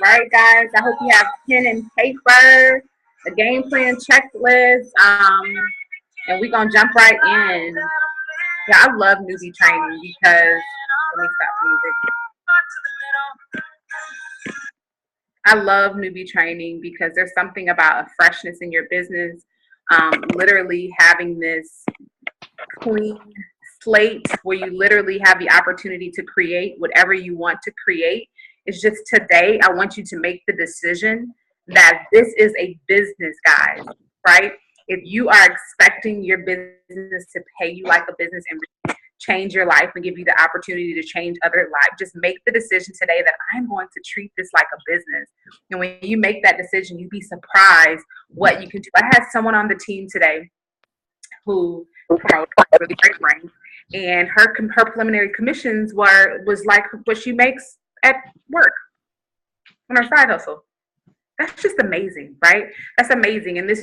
right, guys. I hope you have pen and paper, the game plan checklist, and we're gonna jump right in. Yeah, I love newbie training because let me stop music. I love newbie training because there's something about a freshness in your business. Literally having this clean slate where you literally have the opportunity to create whatever you want to create. It's just today, I want you to make the decision that this is a business, guys, right? If you are expecting your business to pay you like a business and change your life and give you the opportunity to change other lives, just make the decision today that I'm going to treat this like a business. And when you make that decision, you'd be surprised what you can do. I had someone on the team today who promotes really great brain, and her preliminary commissions was like what she makes at work on her side hustle. That's just amazing, right? That's amazing. And that's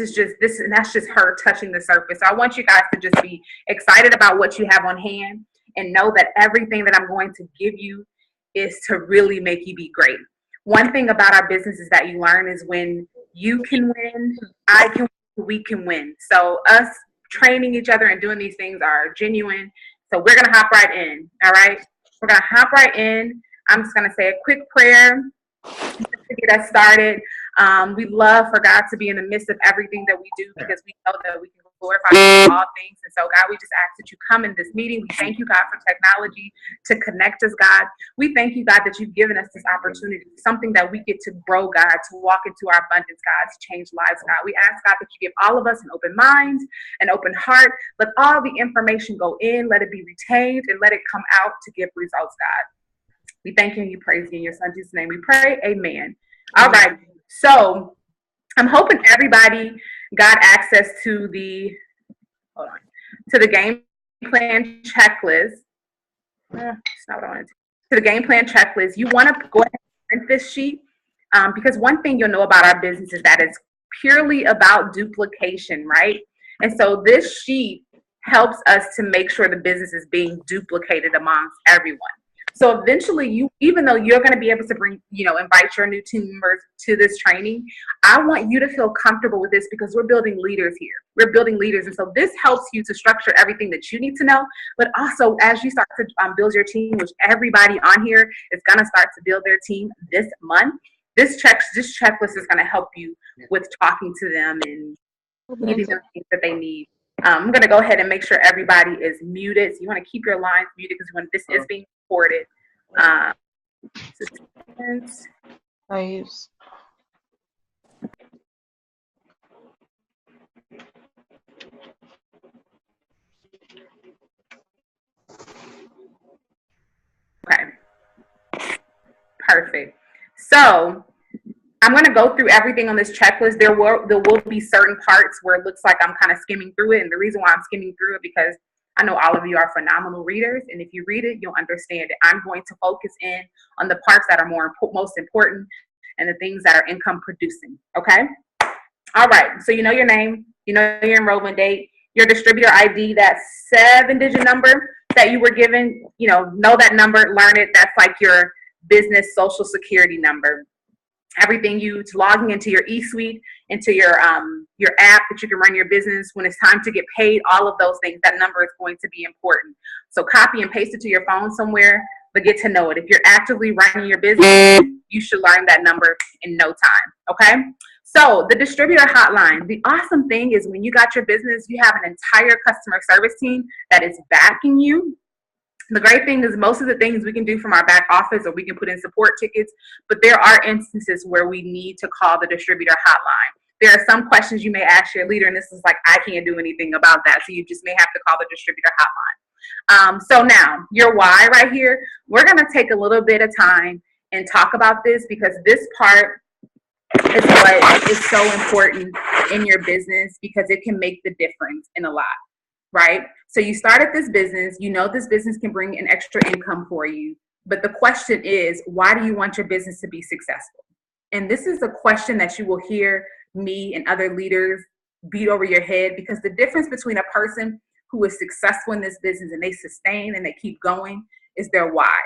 just her touching the surface. So I want you guys to just be excited about what you have on hand and know that everything that I'm going to give you is to really make you be great. One thing about our business is that you learn is when you can win, I can win, we can win. So us training each other and doing these things are genuine. So we're going to hop right in. All right. We're going to hop right in. I'm just going to say a quick prayer to get us started. We love for God to be in the midst of everything that we do because we know that we can glorify Him in all things. And so, God, we just ask that you come in this meeting. We thank you, God, for technology to connect us, God. We thank you, God, that you've given us this opportunity, something that we get to grow, God, to walk into our abundance, God, to change lives, God. We ask, God, that you give all of us an open mind, an open heart. Let all the information go in, let it be retained, and let it come out to give results, God. We thank you and you praise you in your son Jesus' name. We pray, amen. All right. So I'm hoping everybody got access to the game plan checklist. It's not what I wanted to the game plan checklist. You want to go ahead and print this sheet because one thing you'll know about our business is that it's purely about duplication, right? And so this sheet helps us to make sure the business is being duplicated amongst everyone. So eventually, even though you're going to be able to invite your new team members to this training, I want you to feel comfortable with this because we're building leaders here. We're building leaders. And so this helps you to structure everything that you need to know. But also, as you start to build your team, which everybody on here is going to start to build their team this month, this checklist is going to help you with talking to them and giving them things that they need. I'm going to go ahead and make sure everybody is muted. So you want to keep your lines muted because when this is being recorded. Okay. Perfect. So I'm going to go through everything on this checklist. There will be certain parts where it looks like I'm kind of skimming through it. And the reason why I'm skimming through it because I know all of you are phenomenal readers. And if you read it, you'll understand it. I'm going to focus in on the parts that are most important and the things that are income producing. Okay. All right. So you know your name, you know your enrollment date, your distributor ID, that 7-digit number that you were given, know that number, learn it. That's like your business social security number. Everything logging into your eSuite, into your app that you can run your business. When it's time to get paid, all of those things, that number is going to be important. So copy and paste it to your phone somewhere, but get to know it. If you're actively running your business, you should learn that number in no time. Okay. So the distributor hotline, the awesome thing is when you got your business, you have an entire customer service team that is backing you. The great thing is most of the things we can do from our back office or we can put in support tickets, but there are instances where we need to call the distributor hotline. There are some questions you may ask your leader, and this is like, I can't do anything about that. So you just may have to call the distributor hotline. So now your why right here, we're going to take a little bit of time and talk about this because this part is what is so important in your business because it can make the difference in a lot. Right? So you started this business, this business can bring an extra income for you. But the question is, why do you want your business to be successful? And this is a question that you will hear me and other leaders beat over your head because the difference between a person who is successful in this business and they sustain and they keep going is their why.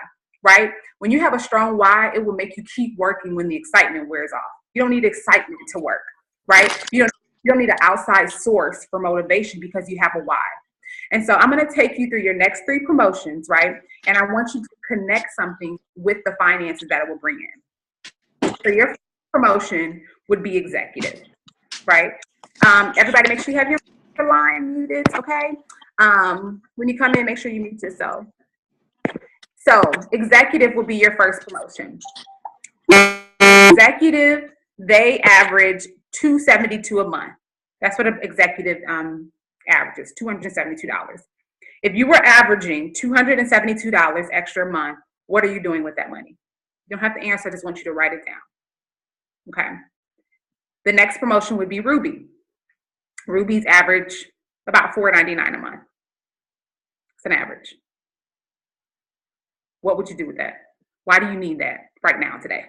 right? When you have a strong why, it will make you keep working when the excitement wears off. You don't need excitement to work, right? You don't need an outside source for motivation because you have a why. And so I'm going to take you through your next 3 promotions, right? And I want you to connect something with the finances that it will bring in. So your promotion would be executive, right? Everybody make sure you have your line muted, okay? When you come in, make sure you mute yourself. So executive will be your first promotion. Executive, they average $272 a month. That's what an executive averages, $272. If you were averaging $272 extra a month, what are you doing with that money? You don't have to answer, I just want you to write it down. Okay. The next promotion would be Ruby. Ruby's average about $4.99 a month. It's an average. What would you do with that? Why do you need that right now, today?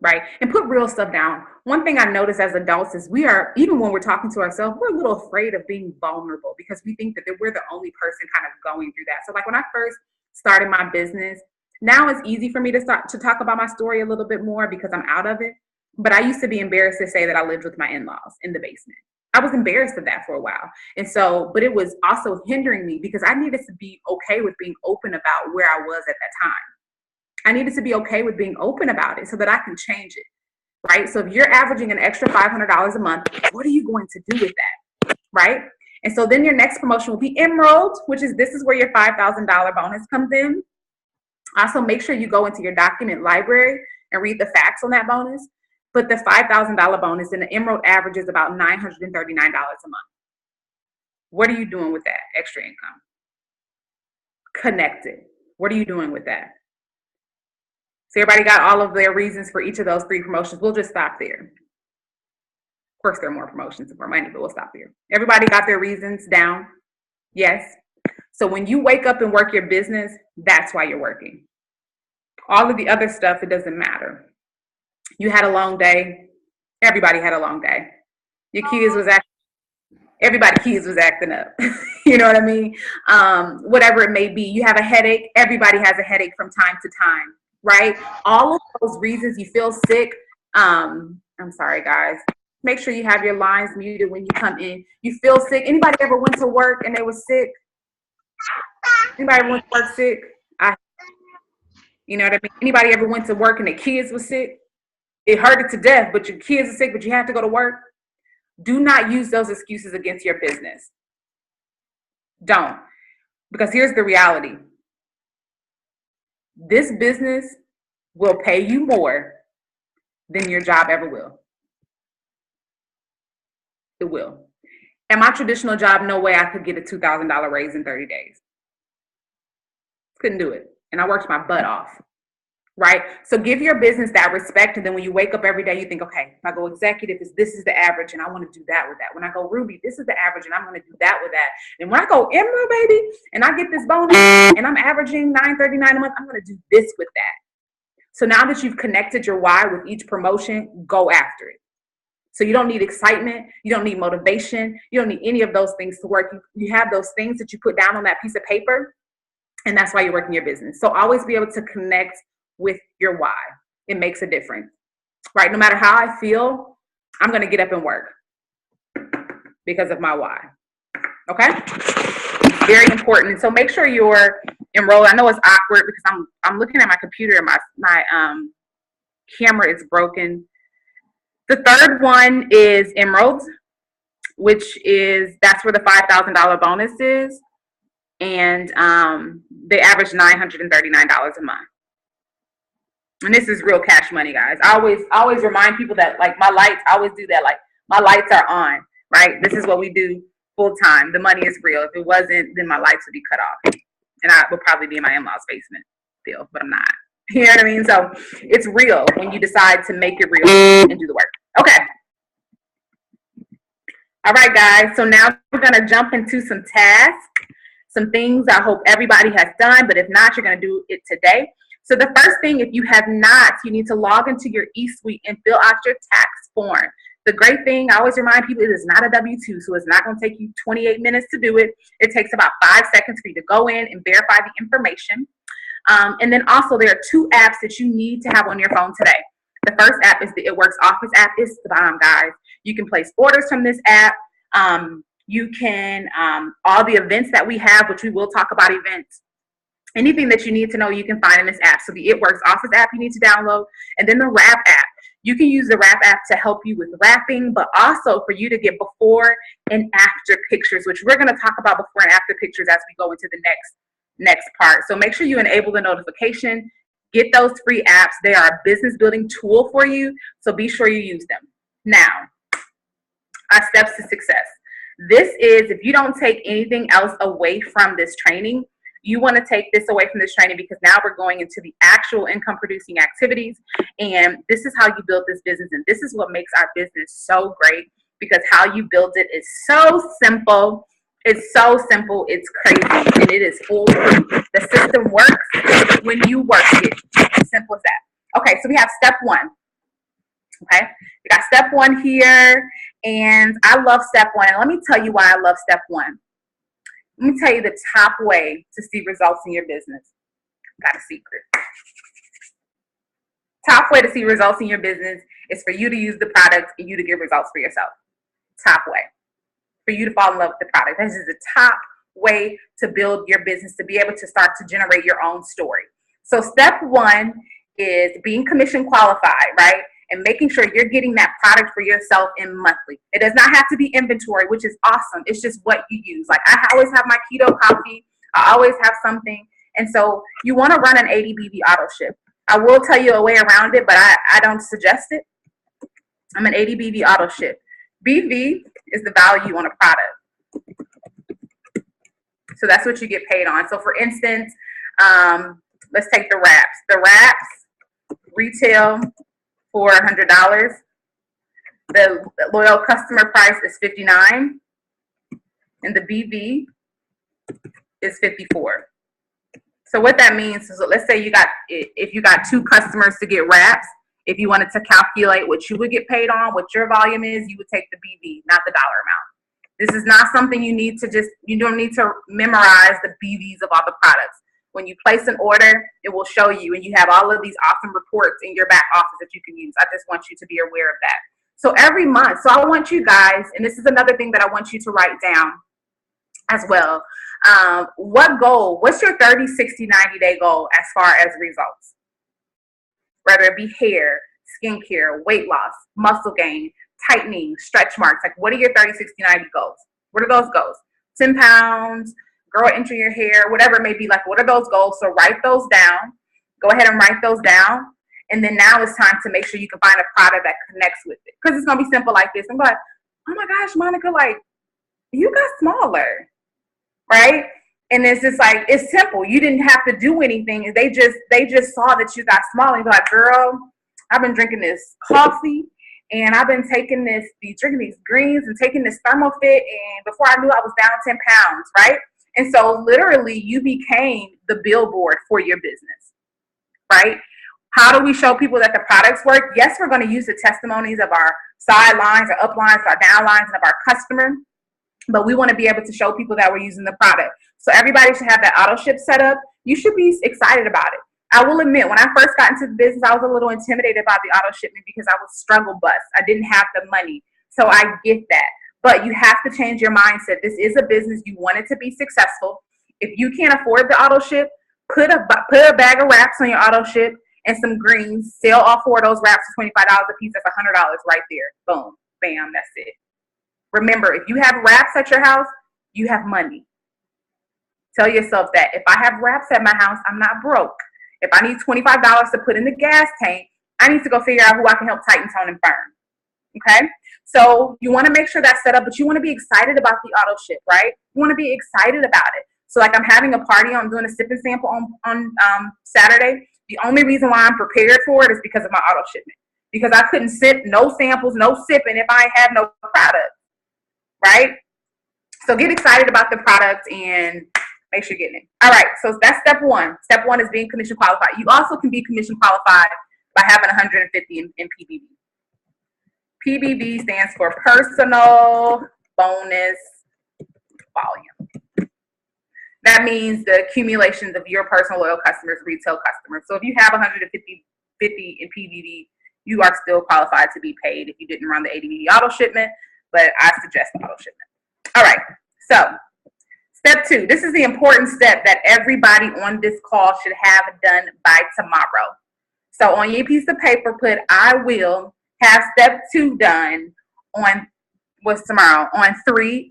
Right? And put real stuff down. One thing I notice as adults is we are, even when we're talking to ourselves, we're a little afraid of being vulnerable because we think that we're the only person kind of going through that. So like when I first started my business, now it's easy for me to start to talk about my story a little bit more because I'm out of it. But I used to be embarrassed to say that I lived with my in-laws in the basement. I was embarrassed of that for a while. And so, but it was also hindering me because I needed to be okay with being open about where I was at that time. I needed to be okay with being open about it so that I can change it, right? So if you're averaging an extra $500 a month, what are you going to do with that, right? And so then your next promotion will be Emerald, which is, this is where your $5,000 bonus comes in. Also, make sure you go into your document library and read the facts on that bonus. But the $5,000 bonus in the Emerald average is about $939 a month. What are you doing with that extra income? Connect it. What are you doing with that? So everybody got all of their reasons for each of those 3 promotions. We'll just stop there. Of course, there are more promotions and more money, but we'll stop there. Everybody got their reasons down? Yes. So when you wake up and work your business, that's why you're working. All of the other stuff, it doesn't matter. You had a long day. Everybody had a long day. Your kids was everybody's kids was acting up. You know what I mean? Whatever it may be. You have a headache. Everybody has a headache from time to time, right? All of those reasons you feel sick. I'm sorry, guys. Make sure you have your lines muted when you come in. You feel sick. Anybody ever went to work and they were sick? Anybody ever went to work sick? You know what I mean? Anybody ever went to work and their kids were sick? It hurted to death, but your kids are sick, but you have to go to work. Do not use those excuses against your business. Don't. Because here's the reality. This business will pay you more than your job ever will. It will. At my traditional job, no way I could get a $2,000 raise in 30 days. Couldn't do it. And I worked my butt off. Right? So give your business that respect. And then when you wake up every day, you think, okay, if I go executive, this is the average and I want to do that with that. When I go Ruby, this is the average and I'm going to do that with that. And when I go Emerald, baby, and I get this bonus and I'm averaging $939 a month, I'm going to do this with that. So now that you've connected your why with each promotion, go after it. So you don't need excitement. You don't need motivation. You don't need any of those things to work. You have those things that you put down on that piece of paper, and that's why you're working your business. So always be able to connect with your why. It makes a difference, right? No matter how I feel, I'm going to get up and work because of my why. Okay? Very important. And so make sure you're enrolled. I know it's awkward because I'm looking at my computer and my camera is broken. The third one is Emerald, that's where the $5,000 bonus is. And they average $939 a month. And this is real cash money, guys. I always remind people that, like, my lights, I always do that. Like, my lights are on, right? This is what we do full time. The money is real. If it wasn't, then my lights would be cut off. And I would probably be in my in-laws' basement still, but I'm not. You know what I mean? So it's real when you decide to make it real and do the work. Okay. All right, guys. So now we're going to jump into some tasks, some things I hope everybody has done, but if not, you're going to do it today. So the first thing, if you have not, you need to log into your eSuite and fill out your tax form. The great thing, I always remind people, it is not a W-2, so it's not going to take you 28 minutes to do it. It takes about 5 seconds for you to go in and verify the information. And then also there are 2 apps that you need to have on your phone today. The first app is the It Works Office app. It's the bomb, guys. You can place orders from this app. You can, all the events that we have, which we will talk about events, anything that you need to know, you can find in this app. So the It Works Office app you need to download, and then the Wrap app. You can use the Wrap app to help you with wrapping, but also for you to get before and after pictures, which we're going to talk about before and after pictures as we go into the next part. So make sure you enable the notification. Get those free apps. They are a business building tool for you, so be sure you use them. Now, our steps to success. This is, if you don't take anything else away from this training, you want to take this away from this training, because now we're going into the actual income producing activities, and this is how you build this business, and this is what makes our business so great, because how you build it is so simple. It's so simple, it's crazy, and it is foolproof. The system works when you work it. Simple as that. Okay, so we have step 1. Okay, we got step 1 here, and I love step 1, and let me tell you why I love step 1. Let me tell you the top way to see results in your business. Got a secret. Top way to see results in your business is for you to use the product and you to get results for yourself. Top way. For you to fall in love with the product. This is the top way to build your business, to be able to start to generate your own story. So step 1 is being commission qualified, right? And making sure you're getting that product for yourself in monthly. It does not have to be inventory, which is awesome. It's just what you use. Like, I always have my keto coffee. I always have something. And so you want to run an 80 BV auto ship. I will tell you a way around it, but I don't suggest it. I'm an 80 BV auto ship. BV is the value on a product. So that's what you get paid on. So for instance, let's take the wraps. The wraps retail for $100. The loyal customer price is $59, and the BV is $54. So what that means is, let's say if you got 2 customers to get wraps, if you wanted to calculate what you would get paid on, what your volume is, you would take the BV, not the dollar amount. This is not something you don't need to memorize the BVs of all the products. When you place an order, it will show you, and you have all of these awesome reports in your back office that you can use. I just want you to be aware of that. So every month, so I want you guys, and this is another thing that I want you to write down as well. What's your 30, 60, 90-day goal as far as results? Whether it be hair, skincare, weight loss, muscle gain, tightening, stretch marks. Like, what are your 30, 60, 90 goals? What are those goals? 10 pounds, girl inching your hair, whatever it may be. Like, what are those goals? So write those down. Go ahead and write those down. And then now it's time to make sure you can find a product that connects with it. Because it's going to be simple like this. I'm like, oh my gosh, Monica, like, you got smaller, right? And it's just like, it's simple. You didn't have to do anything. They just saw that you got smaller. You're like, girl, I've been drinking this coffee, and I've been taking drinking these greens and taking this thermofit, and before I knew I was down 10 pounds, right? And so literally you became the billboard for your business, right? How do we show people that the products work? Yes, we're going to use the testimonies of our sidelines, our uplines, our downlines, and of our customer, but we want to be able to show people that we're using the product. So everybody should have that auto ship set up. You should be excited about it. I will admit, when I first got into the business, I was a little intimidated about the auto shipment because I was struggle bus. I didn't have the money. So I get that. But you have to change your mindset. This is a business. You want it to be successful. If you can't afford the auto ship, put a bag of wraps on your auto ship and some greens. Sell all 4 of those wraps for $25 a piece. That's $100 right there. Boom. Bam. That's it. Remember, if you have wraps at your house, you have money. Tell yourself that. If I have wraps at my house, I'm not broke. If I need $25 to put in the gas tank, I need to go figure out who I can help tighten, tone, and firm. Okay? So you want to make sure that's set up, but you want to be excited about the auto ship, right? You want to be excited about it. So like, I'm having a party, I'm doing a sip and sample on Saturday. The only reason why I'm prepared for it is because of my auto shipment. Because I couldn't sip, no samples, no sipping if I had no product, right? So get excited about the product and make sure you're getting it. All right, so that's step 1. Step 1 is being commission qualified. You also can be commission qualified by having 150 in PBB. PBB stands for personal bonus volume. That means the accumulations of your personal loyal customers, retail customers. So if you have 150 in PVD, you are still qualified to be paid if you didn't run the ADVD auto shipment, but I suggest auto shipment. All right, so step 2. This is the important step that everybody on this call should have done by tomorrow. So on your piece of paper, put I will have step 2 done on what's tomorrow, on 3/9.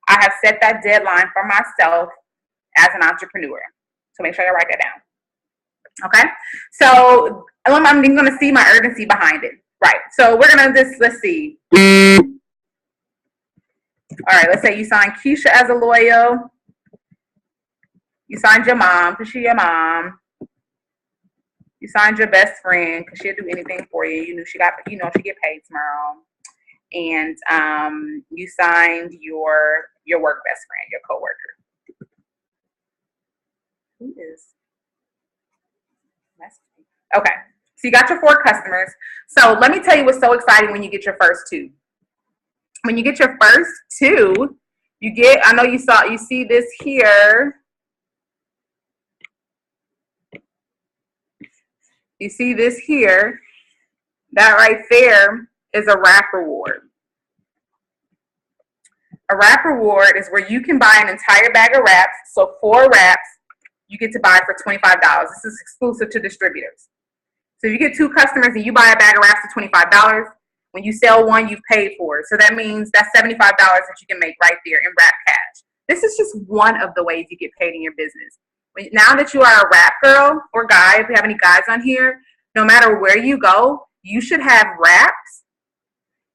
I have set that deadline for myself as an entrepreneur. So make sure you write that down. Okay, so I'm going to see my urgency behind it. Right, so we're going to just, let's see. All right, let's say you signed Keisha as a loyal. You signed your mom because she's your mom. You signed your best friend because she'll do anything for you. You knew she got, she get paid tomorrow. And you signed your work best friend, your coworker. Who is? Okay, so you got your 4 customers. So let me tell you what's so exciting when you get your first 2. When you get your first 2, you get, I know you see this here. You see this here. That right there is a wrap reward. A wrap reward is where you can buy an entire bag of wraps. So 4 wraps you get to buy for $25. This is exclusive to distributors. So if you get 2 customers and you buy a bag of wraps for $25, when you sell 1, you've paid for it. So that means that's $75 that you can make right there in wrap cash. This is just one of the ways you get paid in your business. Now that you are a wrap girl or guy, if we have any guys on here, no matter where you go, you should have wraps.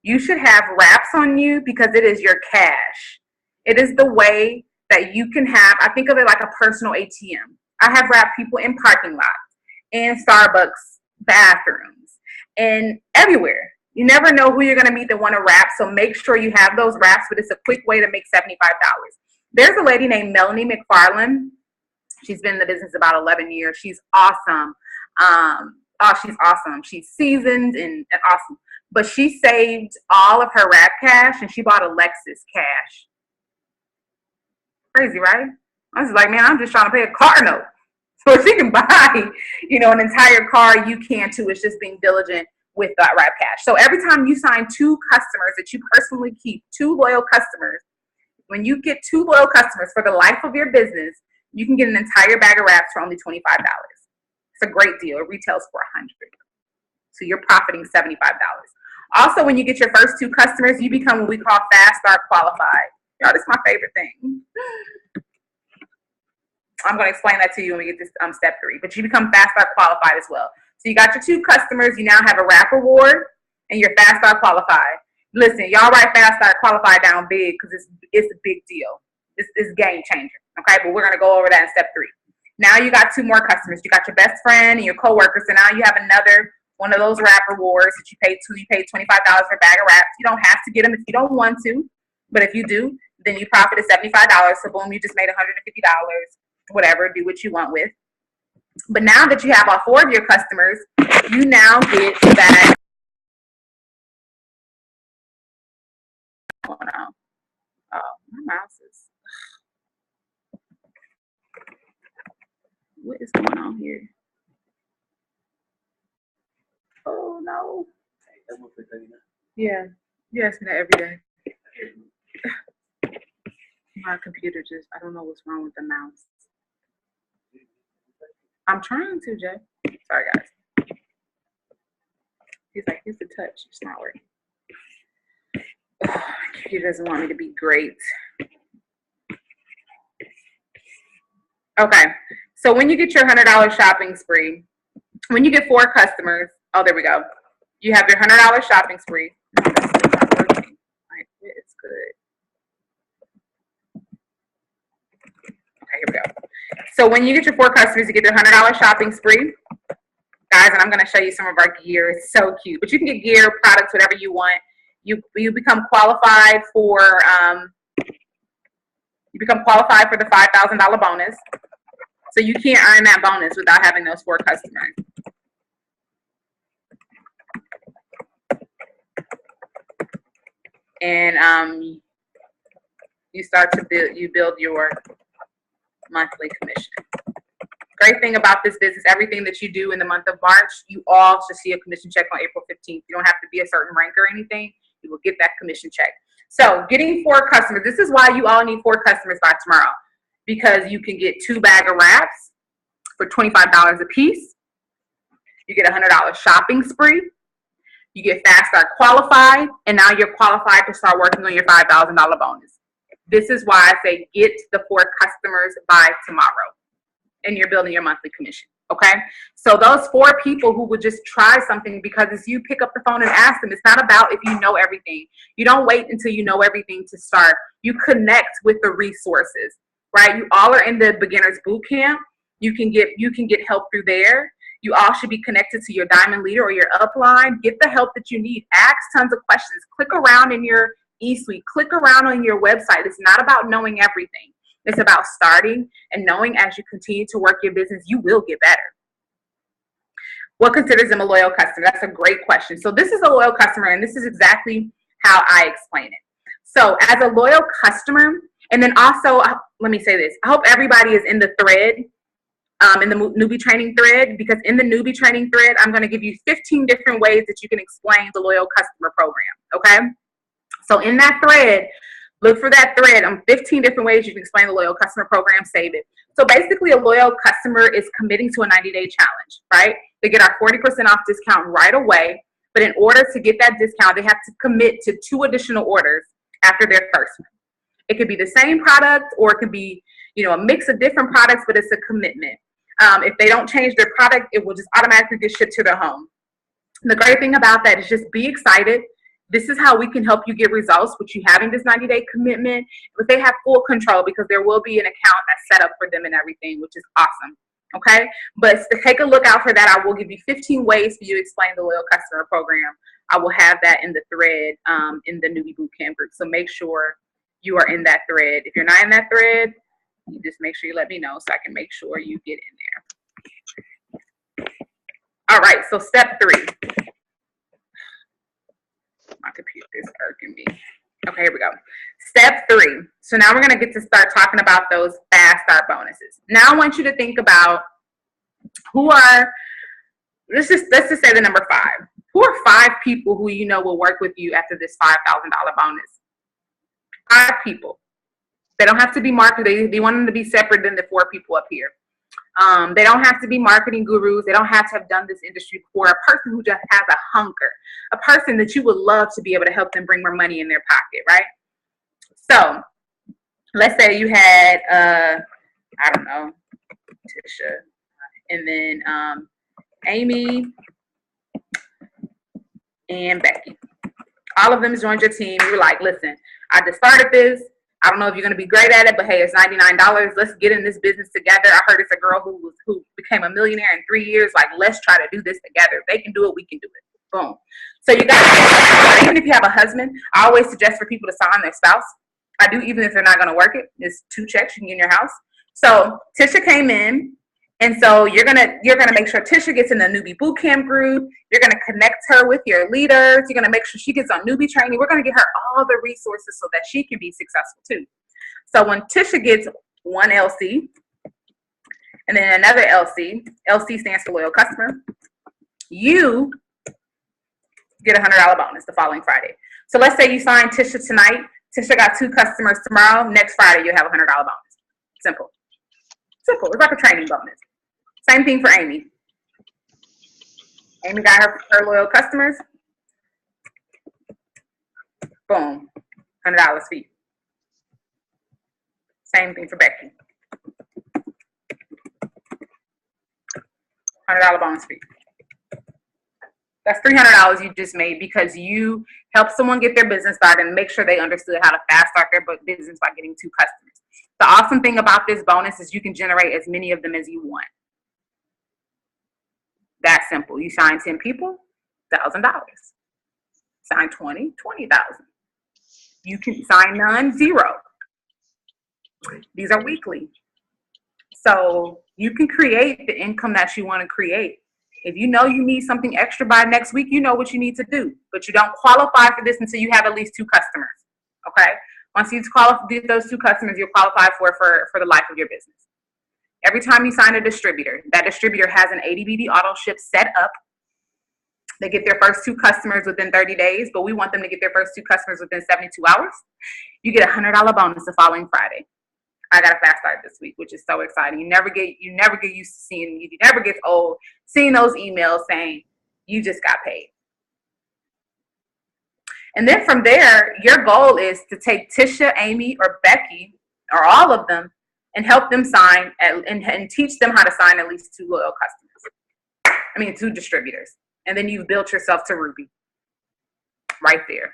You should have wraps on you because it is your cash. It is the way that you can have, I think of it like a personal ATM. I have wrapped people in parking lots, in Starbucks bathrooms, and everywhere. You never know who you're going to meet that want to wrap, so make sure you have those wraps, but it's a quick way to make $75. There's a lady named Melanie McFarland. She's been in the business about 11 years. She's awesome. She's awesome. She's seasoned and awesome. But she saved all of her wrap cash and she bought a Lexus cash. Crazy, right? I was like, man, I'm just trying to pay a car note. So if she can buy, an entire car, you can too. It's just being diligent with that wrap cash. So every time you sign 2 customers that you personally keep, 2 loyal customers, when you get 2 loyal customers for the life of your business, you can get an entire bag of wraps for only $25. It's a great deal. It retails for $100. So you're profiting $75. Also, when you get your first 2 customers, you become what we call fast start qualified. Y'all, this is my favorite thing. I'm going to explain that to you when we get this step 3. But you become fast start qualified as well. So you got your 2 customers. You now have a wrap reward, and you're fast start qualified. Listen, y'all write fast start qualified down big because it's a big deal. It's game changer. Okay, but we're going to go over that in step 3. Now you got 2 more customers. You got your best friend and your coworker. So now you have another one of those wrap rewards that you paid $25 for a bag of wraps. You don't have to get them if you don't want to, but if you do, then you profited $75. So boom, you just made $150. Whatever, do what you want with. But now that you have all 4 of your customers, you now get that. Oh no! Oh, my mouse is. What is going on here? Oh no! Yeah, you ask me that every day. My computer I don't know what's wrong with the mouse. I'm trying to, Jay. Sorry, guys. He's like, use the touch. It's not working. He doesn't want me to be great. Okay, so when you get your $100 shopping spree, when you get 4 customers, oh, there we go. You have your $100 shopping spree. No, that's still not working. Like, it's good. Okay, here we go. So when you get your 4 customers, you get your $100 shopping spree. Guys, and I'm going to show you some of our gear. It's so cute. But you can get gear, products, whatever you want. You become qualified for the $5,000 bonus. So you can't earn that bonus without having those 4 customers. And you start to build your monthly commission. Great thing about this business, everything that you do in the month of March, you all should see a commission check on April 15th. You don't have to be a certain rank or anything. You will get that commission check. So getting 4 customers, this is why you all need 4 customers by tomorrow, because you can get 2 bag of wraps for $25 a piece. You get a $100 shopping spree. You get Fast Start qualified, and now you're qualified to start working on your $5,000 bonus. This is why I say get the 4 customers by tomorrow, and you're building your monthly commission, okay? So those 4 people who would just try something, because as you pick up the phone and ask them, it's not about if you know everything. You don't wait until you know everything to start. You connect with the resources, right? You all are in the beginner's boot camp. You can get help through there. You all should be connected to your diamond leader or your upline. Get the help that you need. Ask tons of questions. Click around in your e-suite. Click around on your website. It's not about knowing everything. It's about starting and knowing as you continue to work your business, you will get better. What considers them a loyal customer? That's a great question. So this is a loyal customer, and this is exactly how I explain it. So as a loyal customer, and then also, let me say this. I hope everybody is in the thread, in the Newbie Training thread, because in the Newbie Training thread, I'm going to give you 15 different ways that you can explain the loyal customer program, okay? So in that thread, look for that thread on 15 different ways you can explain the loyal customer program. Save it. So basically, a loyal customer is committing to a 90-day challenge, right? They get our 40% off discount right away, but in order to get that discount, they have to commit to 2 additional orders after their first one. It could be the same product, or it could be, you know, a mix of different products, but it's a commitment. If they don't change their product, it will just automatically get shipped to their home. The great thing about that is just be excited. This is how we can help you get results with you having this 90-day commitment, but they have full control because there will be an account that's set up for them and everything, which is awesome. Okay, but to take a look out for that, I will give you 15 ways for you to explain the loyal customer program. I will have that in the thread in the Newbie Bootcamp group. So make sure you are in that thread. If you're not in that thread, you just make sure you let me know so I can make sure you get in there. All right, so step 3. My computer is irking me. Okay, here we go. Step 3. So now we're going to get to start talking about those Fast Start bonuses. Now I want you to think about who are, let's just say the number 5. Who are 5 people who you know will work with you after this $5,000 bonus? 5 people. They don't have to be marketed. They want them to be separate than the 4 people up here. They don't have to be marketing gurus. They don't have to have done this industry before. A person who just has a hunger, a person that you would love to be able to help them bring more money in their pocket, right? So let's say you had, I don't know, Tisha, and then Amy and Becky. All of them joined your team. You were like, listen, I just started this. I don't know if you're going to be great at it, but hey, it's $99. Let's get in this business together. I heard it's a girl who became a millionaire in 3 years. Like, let's try to do this together. If they can do it, we can do it. Boom. So you guys, even if you have a husband, I always suggest for people to sign their spouse. I do, even if they're not going to work it. It's 2 checks you can get in your house. So Tisha came in. And so you're gonna make sure Tisha gets in the Newbie Bootcamp group. You're gonna connect her with your leaders. You're gonna make sure she gets on Newbie Training. We're gonna get her all the resources so that she can be successful too. So when Tisha gets one LC and then another LC, LC stands for loyal customer, you get a $100 bonus the following Friday. So let's say you sign Tisha tonight. Tisha got 2 customers tomorrow. Next Friday you'll have a $100 bonus. Simple. Simple. It's like a training bonus. Same thing for Amy. Amy got her loyal customers. Boom. $100 fee. Same thing for Becky. $100 bonus fee. That's $300 you just made because you helped someone get their business started and make sure they understood how to fast start their business by getting 2 customers. The awesome thing about this bonus is you can generate as many of them as you want. That simple. You sign 10 people, $1,000. Sign 20, $20,000. You can sign none, 0. These are weekly. So you can create the income that you want to create. If you know you need something extra by next week, you know what you need to do. But you don't qualify for this until you have at least 2 customers. Okay? Once you get those 2 customers, you'll qualify for the life of your business. Every time you sign a distributor, that distributor has an ADBD auto ship set up. They get their first 2 customers within 30 days, but we want them to get their first 2 customers within 72 hours. You get a $100 bonus the following Friday. I got a fast start this week, which is so exciting. You never get used to seeing, you never get old seeing those emails saying you just got paid. And then from there, your goal is to take Tisha, Amy, or Becky, or all of them, and help them sign and teach them how to sign at least 2 loyal customers. 2 distributors. And then you've built yourself to Ruby. Right there.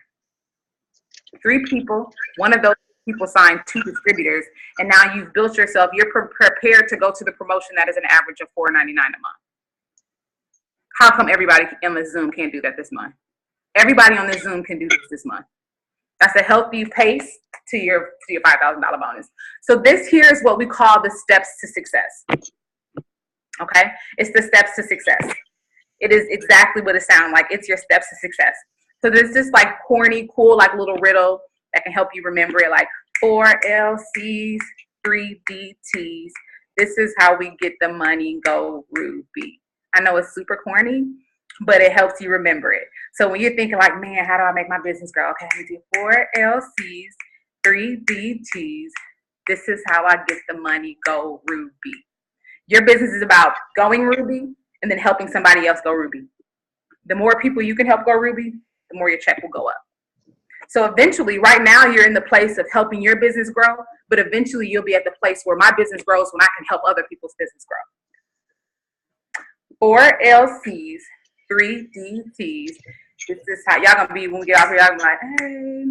3 people, one of those people signed 2 distributors, and now you've built yourself. You're prepared to go to the promotion that is an average of $4.99 a month. How come everybody on the Zoom can't do that this month? Everybody on this Zoom can do this month. That's a healthy pace to your $5,000 bonus. So this here is what we call the steps to success. Okay? It's the steps to success. It is exactly what it sounds like. It's your steps to success. So there's this like corny, cool, like little riddle that can help you remember it, like 4 LCs, 3 DTs. This is how we get the money, go Ruby. I know it's super corny, but it helps you remember it. So when you're thinking like, man, how do I make my business grow? Okay, let me do 4 LCs, 3 DTs. This is how I get the money, go Ruby. Your business is about going Ruby and then helping somebody else go Ruby. The more people you can help go Ruby, the more your check will go up. So eventually, right now, you're in the place of helping your business grow, but eventually you'll be at the place where my business grows when I can help other people's business grow. 4 LCs, 3 DTs. This is how y'all gonna be when we get out here. Y'all gonna be like, hey,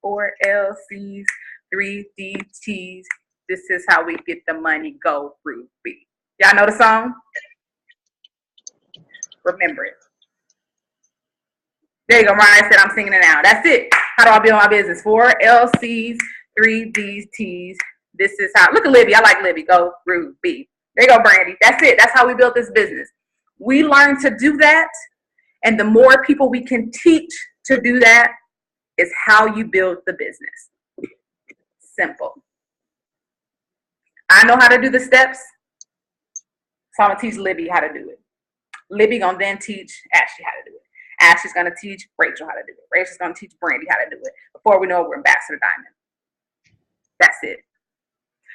4 LCs, 3 DTs. This is how we get the money, go Ruby. Y'all know the song? Remember it. There you go. Mariah said I'm singing it now. That's it. How do I build my business? 4 LCs, 3 DTs. This is how. Look at Libby. I like Libby. Go Ruby. There you go, Brandy. That's it. That's how we built this business. We learn to do that, and the more people we can teach to do that is how you build the business. Simple. I know how to do the steps, so I'm going to teach Libby how to do it. Libby going to then teach Ashley how to do it. Ashley's going to teach Rachel how to do it. Rachel's going to teach Brandy how to do it. Before we know it, we're Ambassador Diamond. That's it.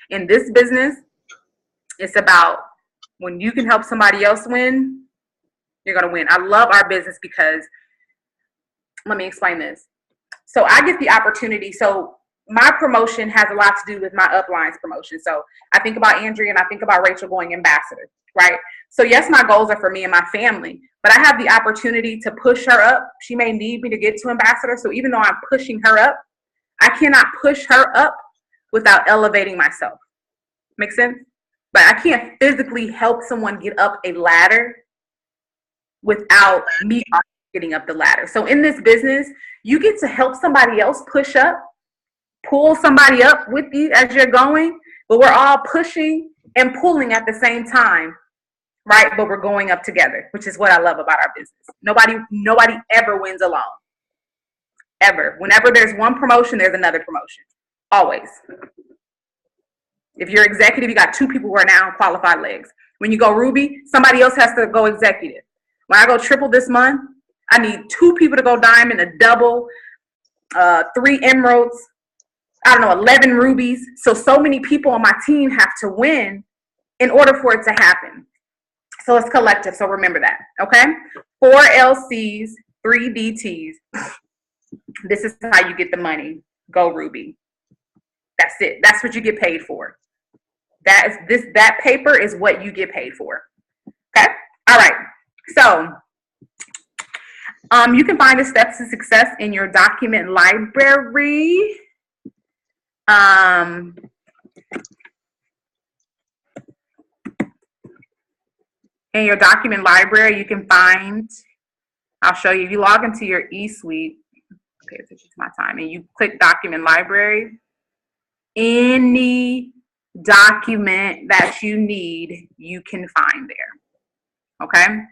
In this business, it's about when you can help somebody else win, you're going to win. I love our business because, let me explain this. So I get the opportunity. So my promotion has a lot to do with my upline's promotion. So I think about Andrea and I think about Rachel going ambassador, right? So yes, my goals are for me and my family, but I have the opportunity to push her up. She may need me to get to ambassador. So even though I'm pushing her up, I cannot push her up without elevating myself. Make sense? But I can't physically help someone get up a ladder without me getting up the ladder. So in this business, you get to help somebody else push up, pull somebody up with you as you're going, but we're all pushing and pulling at the same time, right? But we're going up together, which is what I love about our business. Nobody ever wins alone. Ever. Whenever there's one promotion, there's another promotion. Always. If you're executive, you got 2 people who are now qualified legs. When you go Ruby, somebody else has to go executive. When I go triple this month, I need 2 people to go diamond, a double, 3 emeralds, 11 rubies. So many people on my team have to win in order for it to happen. So it's collective. So remember that, okay? 4 LCs, 3 DTs. This is how you get the money. Go Ruby. That's it. That's what you get paid for. That paper is what you get paid for. Okay? All right. So you can find the steps to success in your document library. In your document library, you can find, I'll show you, if you log into your eSuite, pay attention to my time, and you click document library, any document that you need, you can find there, okay?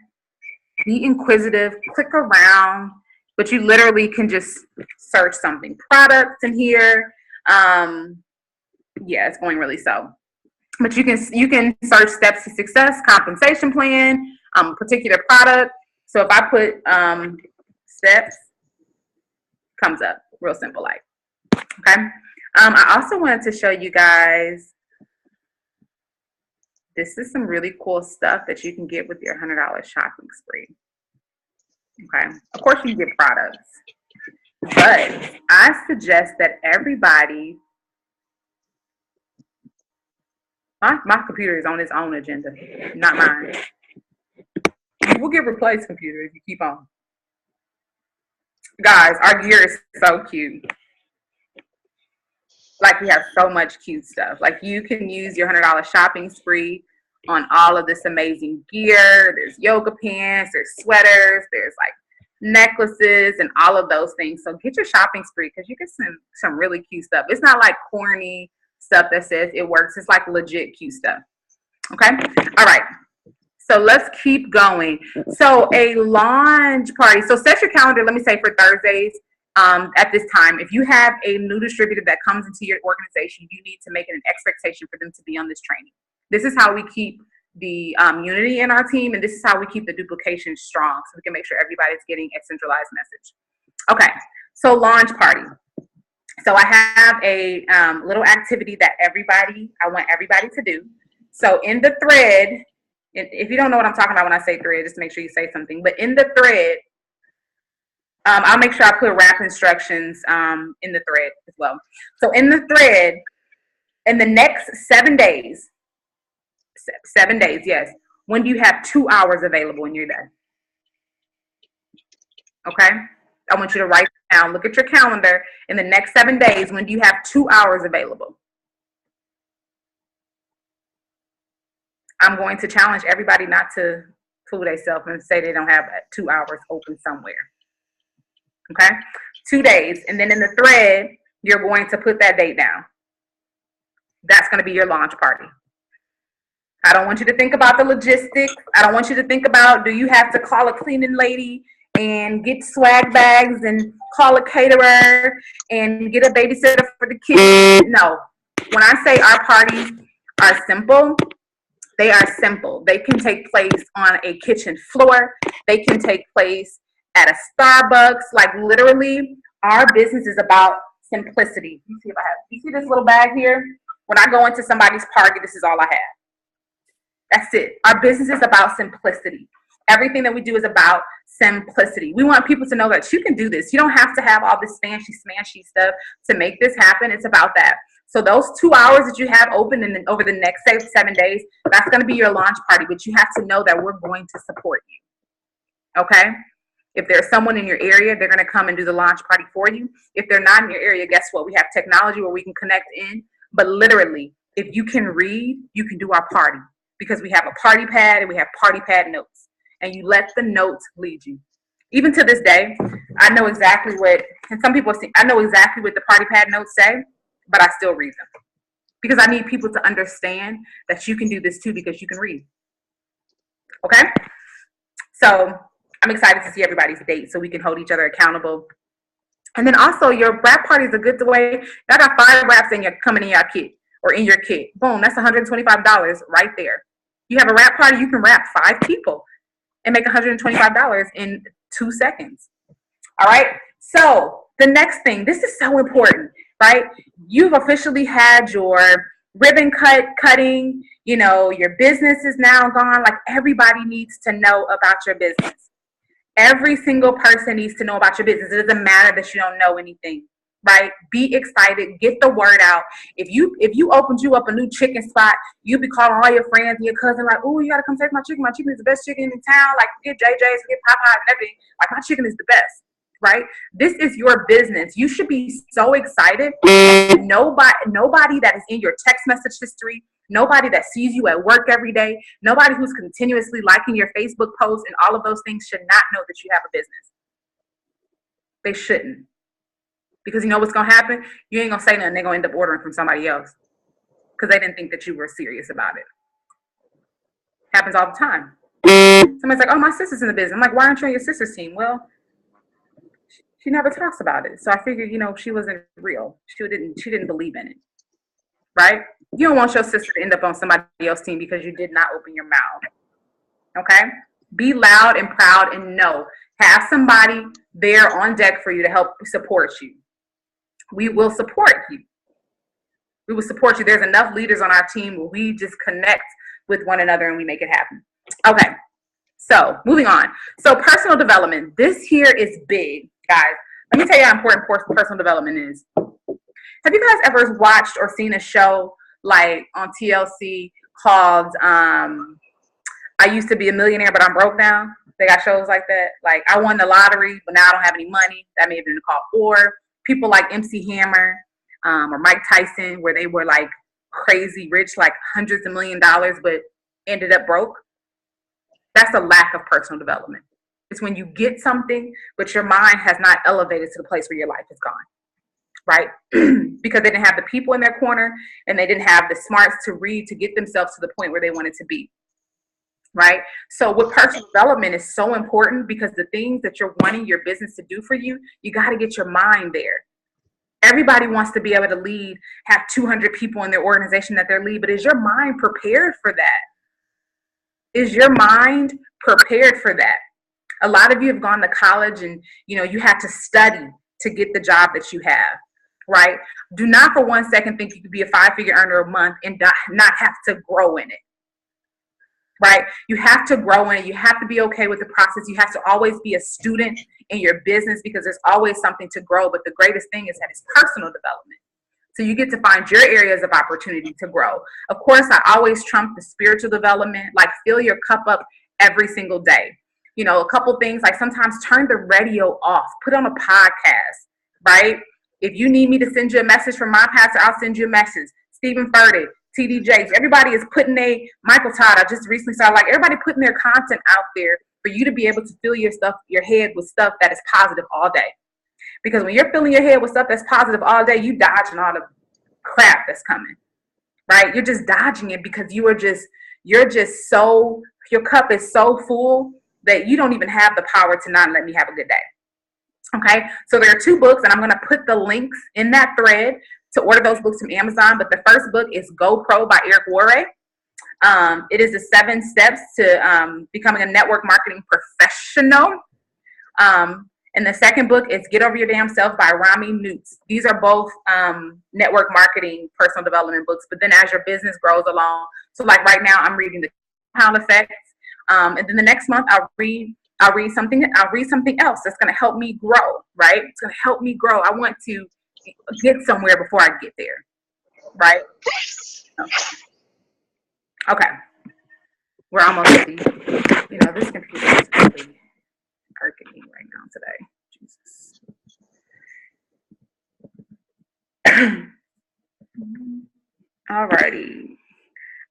Be inquisitive, click around, but you literally can just search something. Products in here, yeah, it's going really slow. But you can search steps to success, compensation plan, particular product. So if I put steps, comes up real simple like. Okay. I also wanted to show you guys, this is some really cool stuff that you can get with your $100 shopping spree. Okay. Of course you can get products, but I suggest that everybody, my computer is on its own agenda, not mine. You will get replaced, computer, if you keep on. Guys, our gear is so cute. Like, we have so much cute stuff. Like, you can use your $100 shopping spree on all of this amazing gear. There's yoga pants, there's sweaters, there's like necklaces and all of those things. So get your shopping spree because you get some really cute stuff. It's not like corny stuff that says it works. It's like legit cute stuff. Okay. All right. So let's keep going. So a launch party. So set your calendar, let me say, for Thursdays at this time. If you have a new distributor that comes into your organization, you need to make it an expectation for them to be on this training. This is how we keep the unity in our team, and this is how we keep the duplication strong, so we can make sure everybody's getting a centralized message. Okay, so launch party. So I have a little activity that I want everybody to do. So in the thread, if you don't know what I'm talking about when I say thread, just make sure you say something. But in the thread, I'll make sure I put wrap instructions in the thread as well. So in the thread, in the next 7 days, 7 days, yes, when do you have 2 hours available in your day? Okay? I want you to write it down. Look at your calendar. In the next 7 days, when do you have 2 hours available? I'm going to challenge everybody not to fool themselves and say they don't have 2 hours open somewhere. Okay? 2 days. And then in the thread, you're going to put that date down. That's going to be your launch party. I don't want you to think about the logistics. I don't want you to think about, do you have to call a cleaning lady and get swag bags and call a caterer and get a babysitter for the kids? No. When I say our parties are simple, they are simple. They can take place on a kitchen floor. They can take place at a Starbucks. Like, literally, our business is about simplicity. Let me see if I have. You see this little bag here? When I go into somebody's party, this is all I have. That's it. Our business is about simplicity. Everything that we do is about simplicity. We want people to know that you can do this. You don't have to have all this fancy smashy stuff to make this happen. It's about that. So those 2 hours that you have open and then over the next 7 days, that's going to be your launch party. But you have to know that we're going to support you. Okay? If there's someone in your area, they're going to come and do the launch party for you. If they're not in your area, guess what? We have technology where we can connect in. But literally, if you can read, you can do our party. Because we have a party pad and we have party pad notes. And you let the notes lead you. Even to this day, I know exactly what, and some people see, I know exactly what the party pad notes say, but I still read them. Because I need people to understand that you can do this too because you can read. Okay? So I'm excited to see everybody's date so we can hold each other accountable. And then also, your wrap party is a good way. I got 5 wraps coming in your kit or in your kit. Boom, that's $125 right there. You have a wrap party, you can wrap 5 people and make $125 in 2 seconds. All right. So the next thing, this is so important, right? You've officially had your ribbon cutting, your business is now gone. Like, everybody needs to know about your business. Every single person needs to know about your business. It doesn't matter that you don't know anything, right? Be excited. Get the word out. If you opened you up a new chicken spot, you be calling all your friends and your cousin like, "Oh, you got to come taste my chicken. My chicken is the best chicken in town. Like, get JJ's, get Popeyes and everything. Like, my chicken is the best." Right? This is your business. You should be so excited. Nobody that is in your text message history, nobody that sees you at work every day, nobody who's continuously liking your Facebook posts and all of those things should not know that you have a business. They shouldn't. Because you know what's going to happen? You ain't going to say nothing. They're going to end up ordering from somebody else because they didn't think that you were serious about it. Happens all the time. Somebody's like, "Oh, my sister's in the business." I'm like, "Why aren't you on your sister's team?" Well, she never talks about it. So I figured, she wasn't real. She didn't believe in it. right? You don't want your sister to end up on somebody else's team because you did not open your mouth. Okay? Be loud and proud and know. Have somebody there on deck for you to help support you. We will support you. We will support you. There's enough leaders on our team where we just connect with one another and we make it happen. Okay. So moving on. So personal development. This here is big, guys. Let me tell you how important personal development is. Have you guys ever watched or seen a show like on TLC called I Used to Be a Millionaire, but I'm Broke Now? They got shows like that. Like, I won the lottery, but now I don't have any money. That may have been called. Or people like MC Hammer or Mike Tyson, where they were like crazy rich, like hundreds of $1,000,000, but ended up broke. That's a lack of personal development. It's when you get something, but your mind has not elevated to the place where your life is gone, right? Because they didn't have the people in their corner and they didn't have the smarts to read to get themselves to the point where they wanted to be, right? So with personal development is so important because the things that you're wanting your business to do for you, you got to get your mind there. Everybody wants to be able to lead, have 200 people in their organization that they're lead, but is your mind prepared for that? Is your mind prepared for that? A lot of you have gone to college and, you had to study to get the job that you have, right? Do not for 1 second think you could be a 5-figure earner a month and not have to grow in it, right? You have to grow in it. You have to be okay with the process. You have to always be a student in your business because there's always something to grow. But the greatest thing is that it's personal development. So you get to find your areas of opportunity to grow. Of course, I always trump the spiritual development, like fill your cup up every single day. A couple things, like sometimes turn the radio off, put on a podcast, right? If you need me to send you a message from my pastor, I'll send you a message. Stephen Furtick, TD Jakes, everybody is putting Michael Todd, I just recently started, like everybody putting their content out there for you to be able to fill your head with stuff that is positive all day. Because when you're filling your head with stuff that's positive all day, you dodging all the crap that's coming, right? You're just dodging it because your cup is so full that you don't even have the power to not let me have a good day. Okay, so there are 2 books, and I'm going to put the links in that thread to order those books from Amazon. But the first book is Go Pro by Eric Worre. It is the 7 steps to becoming a network marketing professional. And the second book is Get Over Your Damn Self by Rami Newts. These are both network marketing, personal development books. But then as your business grows along, so like right now I'm reading The Compound Effect. And then the next month I'll read something else that's going to help me grow, right? It's going to help me grow. I want to get somewhere before I get there, right? Okay. We're almost at the, this computer is really irking me right now today. Jesus. Alrighty.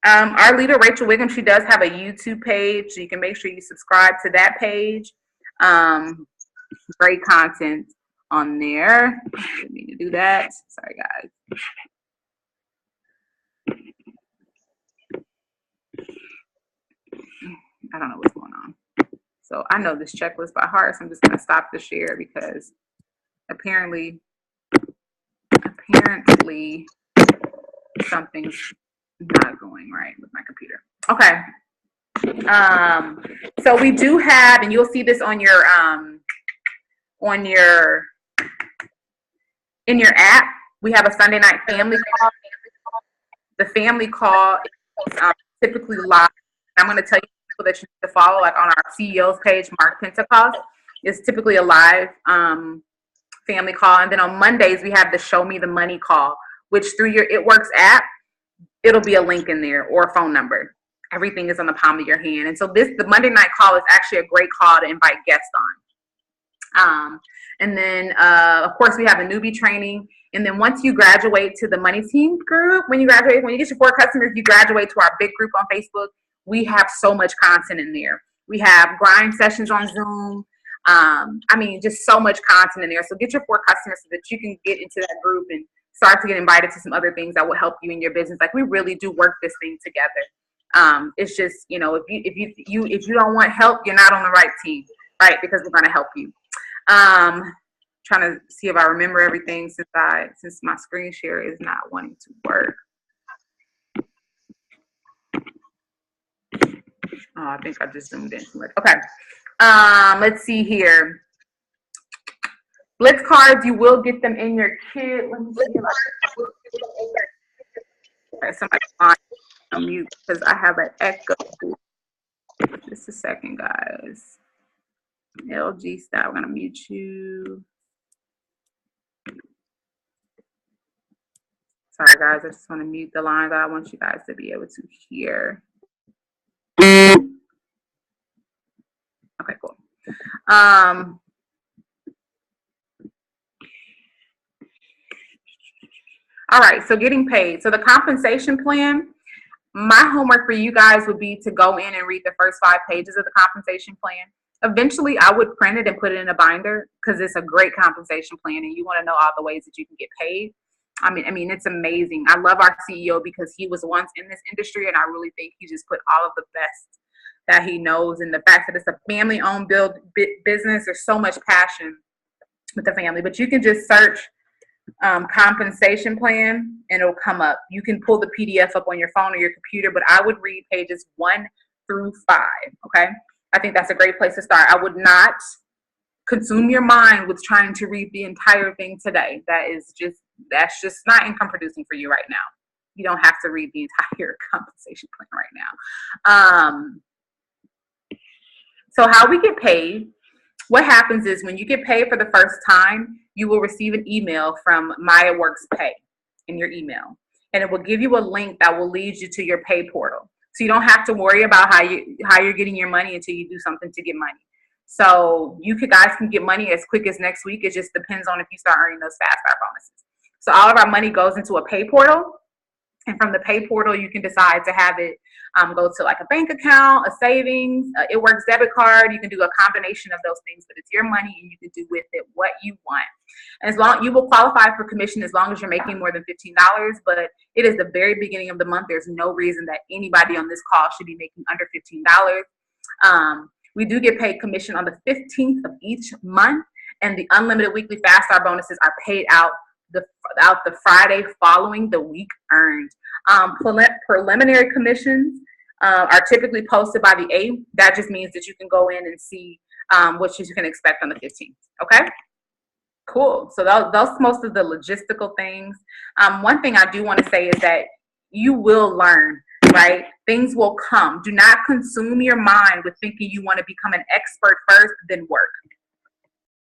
Our leader, Rachel Wiggum, she does have a YouTube page, so you can make sure you subscribe to that page. Great content on there. Didn't mean to do that. Sorry, guys. I don't know what's going on. So I know this checklist by heart, so I'm just going to stop the share because apparently something's not going right with my computer. Okay. So we do have, and you'll see this on your in your app, we have a Sunday night family call. The family call is typically live. I'm going to tell you people that you need to follow, like on our CEO's page, Mark Pentecost. It's typically a live family call. And then on Mondays, we have the Show Me the Money call, which through your It Works app, it'll be a link in there or a phone number. Everything is on the palm of your hand. And so the Monday night call is actually a great call to invite guests on. And then, of course, we have a newbie training. And then once you graduate to the Money Team group, when you get your 4 customers, you graduate to our big group on Facebook. We have so much content in there. We have grind sessions on Zoom. Just so much content in there. So get your 4 customers so that you can get into that group and start to get invited to some other things that will help you in your business. Like, we really do work this thing together. It's just, if you don't want help, you're not on the right team, right? Because we're going to help you. Trying to see if I remember everything since my screen share is not wanting to work. Oh, I think I just zoomed in too much. Okay. Let's see here. Blitz cards, you will get them in your kit. Let me see. Okay, somebody's on mute because I have an echo. Just a second, guys. LG style, I'm gonna mute you. Sorry, guys, I just want to mute the line that I want you guys to be able to hear. Okay, cool. All right, so getting paid. So the compensation plan, my homework for you guys would be to go in and read the first 5 pages of the compensation plan. Eventually, I would print it and put it in a binder because it's a great compensation plan and you want to know all the ways that you can get paid. I mean, it's amazing. I love our CEO because he was once in this industry and I really think he just put all of the best that he knows, and the fact that it's a family-owned business, there's so much passion with the family. But you can just search compensation plan and it'll come up. You can pull the PDF up on your phone or your computer, but I would read pages 1 through 5. Okay, I think that's a great place to start. I would not consume your mind with trying to read the entire thing today. That's just not income producing for you right now. You don't have to read the entire compensation plan right now. So how we get paid, what happens is when you get paid for the first time, you will receive an email from Maya Works Pay in your email. And it will give you a link that will lead you to your pay portal. So you don't have to worry about how you're getting your money until you do something to get money. So guys can get money as quick as next week. It just depends on if you start earning those fast start bonuses. So all of our money goes into a pay portal. And from the pay portal, you can decide to have it go to like a bank account, a savings, It Works debit card. You can do a combination of those things, but it's your money and you can do with it what you want. And as long you will qualify for commission as long as you're making more than $15, but it is the very beginning of the month. There's no reason that anybody on this call should be making under $15. We do get paid commission on the 15th of each month, and the unlimited weekly fast start bonuses are paid out the Friday following the week earned. Preliminary commissions are typically posted by the 8th. That just means that you can go in and see what you can expect on the 15th. Okay, cool. So those most of the logistical things. One thing I do want to say is that you will learn, right? Things will come. Do not consume your mind with thinking you want to become an expert first, then work.